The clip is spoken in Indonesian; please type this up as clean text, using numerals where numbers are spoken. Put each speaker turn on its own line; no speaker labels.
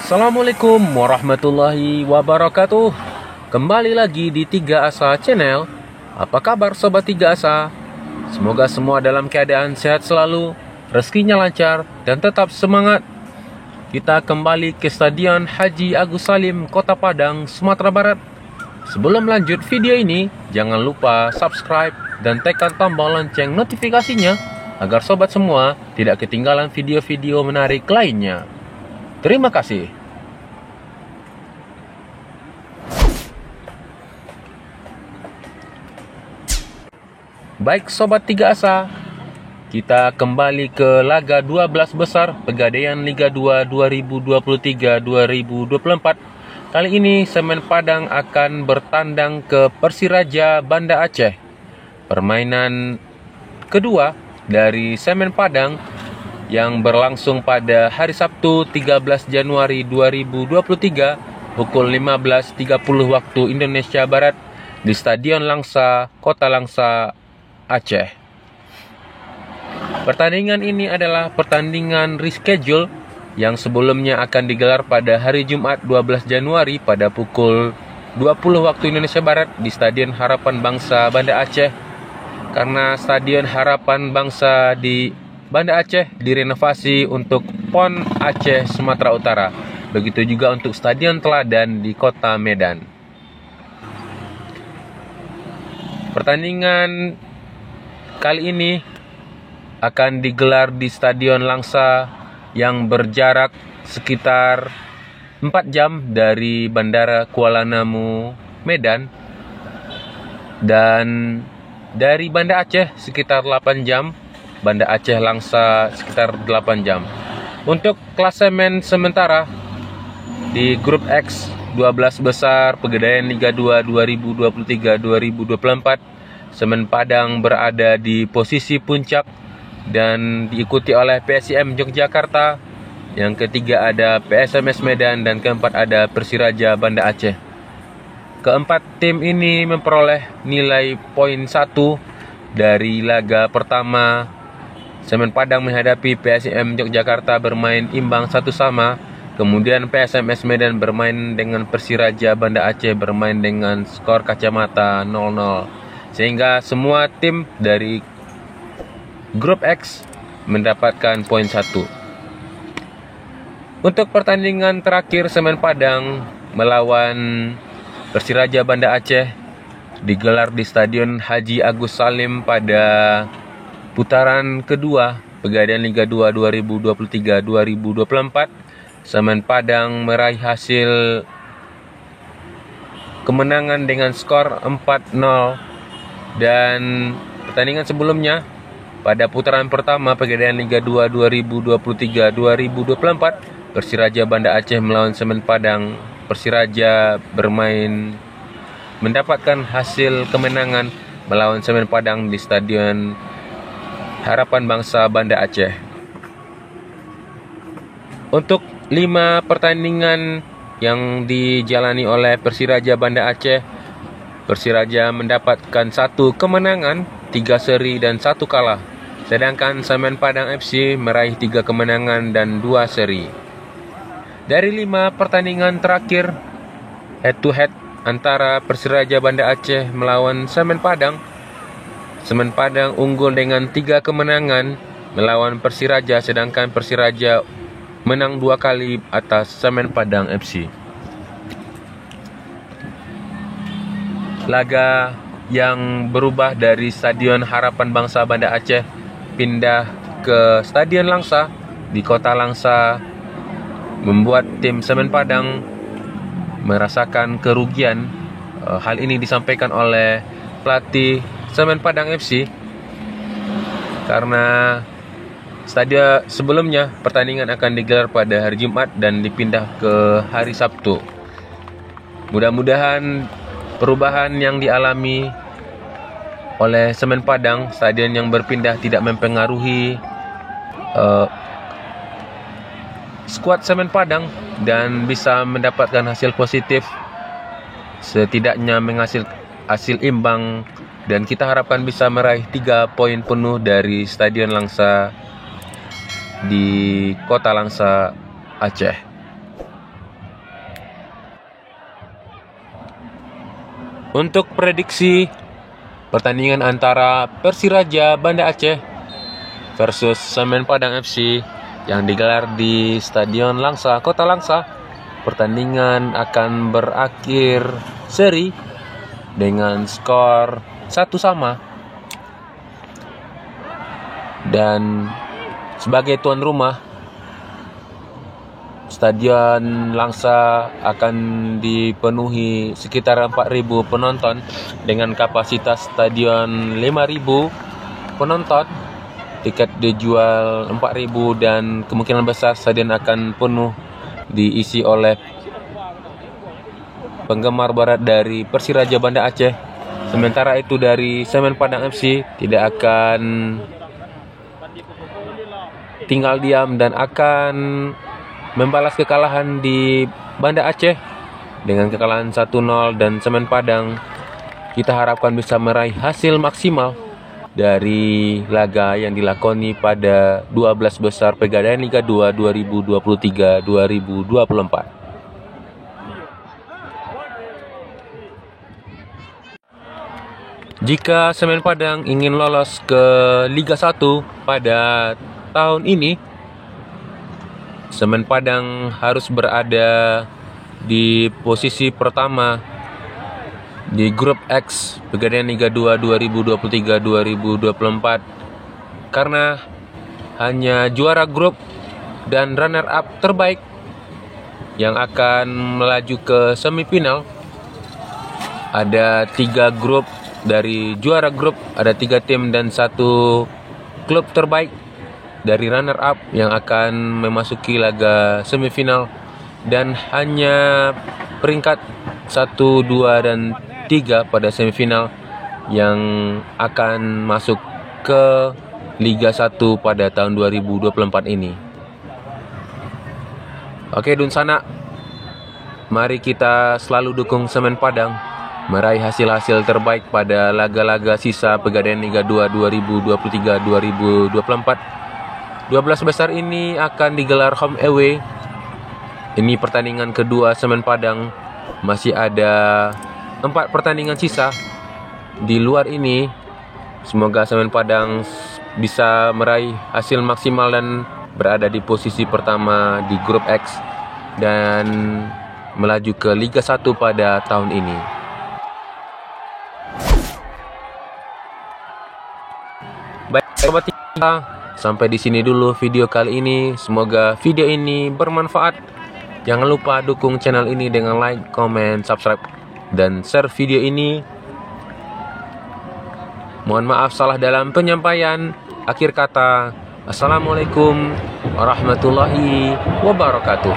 Assalamualaikum warahmatullahi wabarakatuh. Kembali lagi di Tiga Asa Channel. Apa kabar sobat Tiga Asa? Semoga semua dalam keadaan sehat selalu, rezekinya lancar, dan tetap semangat. Kita kembali ke Stadion Haji Agus Salim, Kota Padang, Sumatera Barat. Sebelum lanjut video ini, jangan lupa subscribe dan tekan tombol lonceng notifikasinya agar sobat semua tidak ketinggalan video-video menarik lainnya. Terima kasih. Baik sobat Tiga Asa, kita kembali ke laga 12 besar Pegadaian Liga 2 2023-2024. Kali ini Semen Padang akan bertandang ke Persiraja Banda Aceh. Permainan kedua dari Semen Padang yang berlangsung pada hari Sabtu 13 Januari 2023 pukul 15.30 waktu Indonesia Barat di Stadion Langsa, Kota Langsa, Aceh. Pertandingan ini adalah pertandingan reschedule yang sebelumnya akan digelar pada hari Jumat 12 Januari pada pukul 20 waktu Indonesia Barat di Stadion Harapan Bangsa Banda Aceh. Karena Stadion Harapan Bangsa di Banda Aceh direnovasi untuk PON Aceh, Sumatera Utara. Begitu juga untuk Stadion Teladan di Kota Medan. Pertandingan kali ini akan digelar di Stadion Langsa yang berjarak sekitar 4 jam dari Bandara Kuala Namu, Medan. Dan dari Banda Aceh sekitar 8 jam. Banda Aceh Langsa sekitar 8 jam. Untuk klasemen sementara di grup X 12 besar Pegadaian Liga 2 2023-2024, Semen Padang berada di posisi puncak dan diikuti oleh PSIM Yogyakarta. Yang ketiga ada PSMS Medan dan keempat ada Persiraja Banda Aceh. Keempat tim ini memperoleh nilai poin 1 dari laga pertama. Semen Padang menghadapi PSIM Yogyakarta bermain imbang 1-1. Kemudian PSMS Medan bermain dengan Persiraja Banda Aceh bermain dengan skor kacamata 0-0. Sehingga semua tim dari grup X mendapatkan poin 1. Untuk pertandingan terakhir Semen Padang melawan Persiraja Banda Aceh digelar di Stadion Haji Agus Salim pada putaran kedua Pegadaian Liga 2 2023-2024. Semen Padang meraih hasil kemenangan dengan skor 4-0. Dan pertandingan sebelumnya pada putaran pertama Pegadaian Liga 2 2023-2024, Persiraja Banda Aceh melawan Semen Padang. Persiraja mendapatkan hasil kemenangan melawan Semen Padang di Stadion Harapan Bangsa Banda Aceh. Untuk 5 pertandingan yang dijalani oleh Persiraja Banda Aceh, Persiraja mendapatkan 1 kemenangan, 3 seri dan 1 kalah. Sedangkan Semen Padang FC meraih 3 kemenangan dan 2 seri. Dari 5 pertandingan terakhir head to head antara Persiraja Banda Aceh melawan Semen Padang, Semen Padang unggul dengan 3 kemenangan melawan Persiraja, sedangkan Persiraja menang 2 kali atas Semen Padang FC. Laga yang berubah dari Stadion Harapan Bangsa Banda Aceh pindah ke Stadion Langsa di Kota Langsa membuat tim Semen Padang merasakan kerugian. Hal ini disampaikan oleh pelatih Semen Padang FC karena stadion sebelumnya pertandingan akan digelar pada hari Jumat dan dipindah ke hari Sabtu. Mudah-mudahan perubahan yang dialami oleh Semen Padang, stadion yang berpindah, tidak mempengaruhi skuad Semen Padang dan bisa mendapatkan hasil positif, setidaknya menghasilkan hasil imbang, dan kita harapkan bisa meraih 3 poin penuh dari Stadion Langsa di Kota Langsa, Aceh. Untuk prediksi pertandingan antara Persiraja Banda Aceh versus Semen Padang FC yang digelar di Stadion Langsa, Kota Langsa, pertandingan akan berakhir seri dengan skor 1-1. Dan sebagai tuan rumah, Stadion Langsa akan dipenuhi sekitar 4.000 penonton dengan kapasitas stadion 5.000 penonton. Tiket dijual 4.000 dan kemungkinan besar stadion akan penuh diisi oleh penggemar barat dari Persiraja Banda Aceh. Sementara itu dari Semen Padang FC tidak akan tinggal diam dan akan membalas kekalahan di Banda Aceh dengan kekalahan 1-0, dan Semen Padang kita harapkan bisa meraih hasil maksimal dari laga yang dilakoni pada 12 besar Pegadaian Liga 2 2023-2024. Jika Semen Padang ingin lolos ke Liga 1 pada tahun ini, Semen Padang harus berada di posisi pertama di grup X Pegadaian Liga 2 2023-2024, karena hanya juara grup dan runner up terbaik yang akan melaju ke semifinal. Ada 3 grup, dari juara grup ada 3 tim dan 1 klub terbaik dari runner up yang akan memasuki laga semifinal, dan hanya peringkat 1, 2, dan 3 pada semifinal yang akan masuk ke Liga 1 pada tahun 2024 ini. Oke Dunsana, mari kita selalu dukung Semen Padang meraih hasil-hasil terbaik pada laga-laga sisa Pegadaian Liga 2 2023-2024. 12 besar ini akan digelar home away. Ini pertandingan kedua Semen Padang. Masih ada 4 pertandingan sisa. Di luar ini, semoga Semen Padang bisa meraih hasil maksimal dan berada di posisi pertama di grup X dan melaju ke Liga 1 pada tahun ini. Baik, sobat kita, sampai di sini dulu video kali ini. Semoga video ini bermanfaat. Jangan lupa dukung channel ini dengan like, comment, subscribe, dan share video ini. Mohon maaf salah dalam penyampaian. Akhir kata, Assalamualaikum warahmatullahi wabarakatuh.